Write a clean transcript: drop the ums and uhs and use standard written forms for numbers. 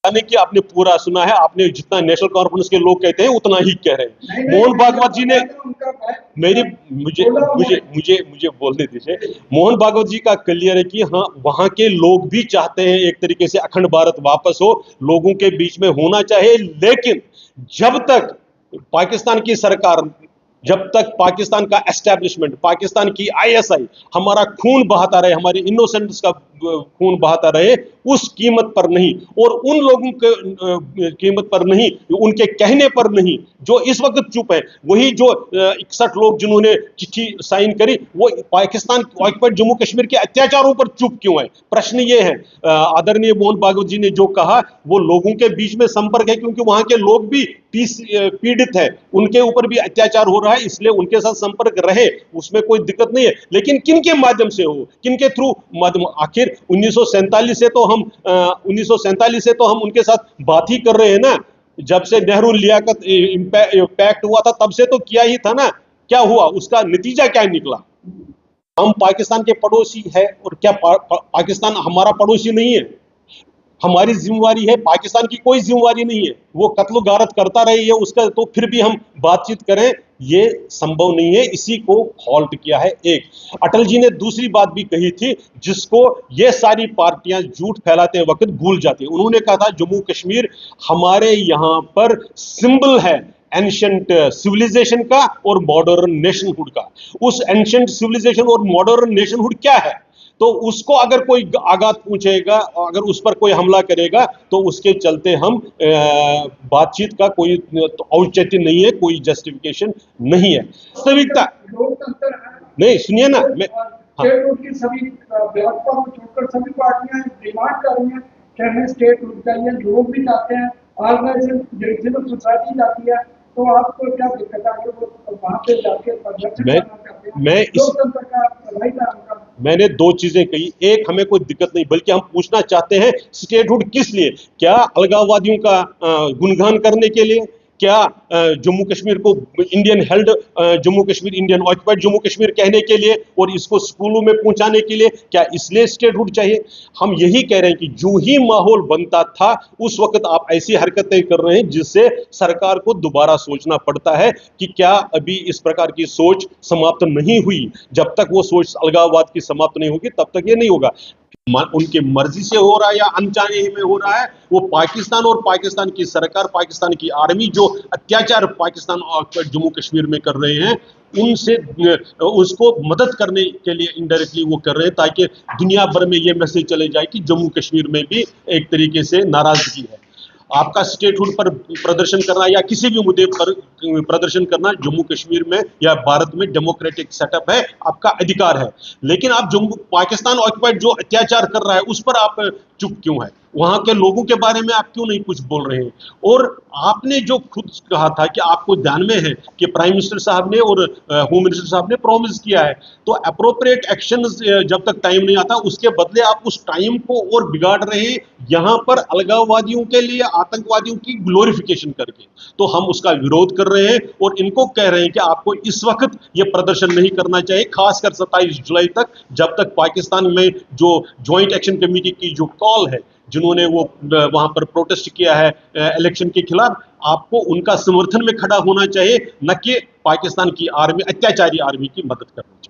यानी कि आपने पूरा सुना है, आपने जितना नेशनल कॉन्फ्रेंस के लोग कहते हैं उतना ही कह रहे हैं। मोहन भागवत जी ने मेरी मुझे मुझे मुझे मुझे बोलने दीजिए। मोहन भागवत जी का क्लियर है कि हाँ, वहां के लोग भी चाहते हैं एक तरीके से अखंड भारत वापस हो, लोगों के बीच में होना चाहिए, लेकिन जब तक पाकिस्तान की सरकार, जब तक पाकिस्तान का एस्टैब्लिशमेंट, पाकिस्तान की आईएसआई हमारा खून बहाता रहे, हमारे इनोसेंट्स का खून बहाता रहे, उस कीमत पर नहीं, और उन लोगों के कीमत पर नहीं, उनके कहने पर नहीं, जो इस वक्त चुप है, वही जो 61 लोग जिन्होंने चिट्ठी साइन करी, वो पाकिस्तान ऑक्युपाइड जम्मू कश्मीर के अत्याचारों पर चुप क्यों है? प्रश्न ये है। आदरणीय मोहन भागवत जी ने जो कहा, वो लोगों के बीच में संपर्क है, क्योंकि वहां के लोग भी पीड़ित है, उनके ऊपर भी अत्याचार हो रहा है, इसलिए उनके साथ संपर्क रहे, उसमें कोई दिक्कत नहीं है। लेकिन किन के माध्यम से हो, किन के थ्रू माध्यम? आखिर 1947 से तो हम 1947 से तो हम उनके साथ बात ही कर रहे हैं ना। जब से नेहरू लियाकत पैक्ट हुआ था, तब से तो किया ही था ना। क्या हुआ, उसका नतीजा क्या निकला? हम पाकिस्तान के पड़ोसी है, और क्या पाकिस्तान हमारा पड़ोसी नहीं है? हमारी जिम्मेवारी है, पाकिस्तान की कोई जिम्मेवारी नहीं है। वो कत्ल गारत करता रही है उसका, तो फिर भी हम बातचीत करें, ये संभव नहीं है। इसी को हॉल्ट किया है। एक अटल जी ने दूसरी बात भी कही थी, जिसको ये सारी पार्टियां झूठ फैलाते वक्त भूल जाती है। उन्होंने कहा था जम्मू कश्मीर हमारे यहां पर सिंबल है एंशिएंट सिविलाइजेशन का और मॉडर्न नेशनहुड का। उस एंशिएंट सिविलाइजेशन और मॉडर्न नेशनहुड क्या है? तो उसको अगर कोई आघात पूछेगा, अगर उस पर कोई हमला करेगा, तो उसके चलते हम बातचीत का कोई औचित्य नहीं है, कोई जस्टिफिकेशन नहीं है। वास्तविकता नहीं, सुनिए ना, मैं की सभी भाजपा को छोड़कर सभी पार्टियां डिमांड कर रही हैं कि हमें स्टेट रुक जाइए, लोग भी चाहते हैं, ऑर्गेनाइजेशन सोसाइटी जाती है, तो आपको क्या दिक्कत है? अगर वो वहां पे जाके प्रदर्शन करना चाहते हैं, मैं इस लोकतंत्र का लड़ाई का मैंने दो चीजें कही। एक, हमें कोई दिक्कत नहीं, बल्कि हम पूछना चाहते हैं स्टेटहुड किस लिए? क्या अलगाववादियों का गुणगान करने के लिए? क्या जम्मू कश्मीर को Indian held Jammu Kashmir, Indian occupied Jammu Kashmir कहने के लिए, और इसको स्कूलों में पहुंचाने के लिए? क्या इसलिए स्टेटहुड चाहिए? हम यही कह रहे हैं कि जो ही माहौल बनता था, उस वक्त आप ऐसी हरकतें कर रहे हैं जिससे सरकार को दोबारा सोचना पड़ता है कि क्या अभी इस प्रकार की सोच समाप्त नहीं हुई। जब तक वो सोच अलगाववाद की समाप्त नहीं होगी, तब तक ये नहीं होगा। उनकी मर्जी से हो रहा है या अनचाहे में हो रहा है, वो पाकिस्तान और पाकिस्तान की सरकार, पाकिस्तान की आर्मी जो अत्याचार पाकिस्तान और जम्मू कश्मीर में कर रहे हैं, उनसे उसको मदद करने के लिए इनडायरेक्टली वो कर रहे हैं, ताकि दुनिया भर में ये मैसेज चले जाए कि जम्मू कश्मीर में भी एक तरीके से नाराजगी है। आपका स्टेटहुड पर प्रदर्शन करना या किसी भी मुद्दे पर प्रदर्शन करना जम्मू कश्मीर में या भारत में डेमोक्रेटिक सेटअप है, आपका अधिकार है। लेकिन आप जम्मू पाकिस्तान ऑक्युपाइड जो अत्याचार कर रहा है, उस पर आप चुप क्यों है? वहां के लोगों के बारे में आप क्यों नहीं कुछ बोल रहे हैं? और आपने जो खुद कहा था कि आपको ध्यान में है कि प्राइम मिनिस्टर साहब ने और होम मिनिस्टर साहब ने प्रॉमिस किया है, तो अप्रोप्रिएट एक्शन जब तक टाइम नहीं आता, उसके बदले आप उस टाइम को और बिगाड़ रहे हैं, यहां पर अलगाववादियों के लिए आतंकवादियों की ग्लोरिफिकेशन करके। तो हम उसका विरोध कर रहे हैं और इनको कह रहे हैं कि आपको इस वक्त यह प्रदर्शन नहीं करना चाहिए, खासकर 27 जुलाई तक, जब तक पाकिस्तान में जो ज्वाइंट एक्शन कमेटी की जो कॉल है, जिन्होंने वो वहां पर प्रोटेस्ट किया है इलेक्शन के खिलाफ, आपको उनका समर्थन में खड़ा होना चाहिए, न कि पाकिस्तान की आर्मी, अत्याचारी आर्मी की मदद करनी चाहिए।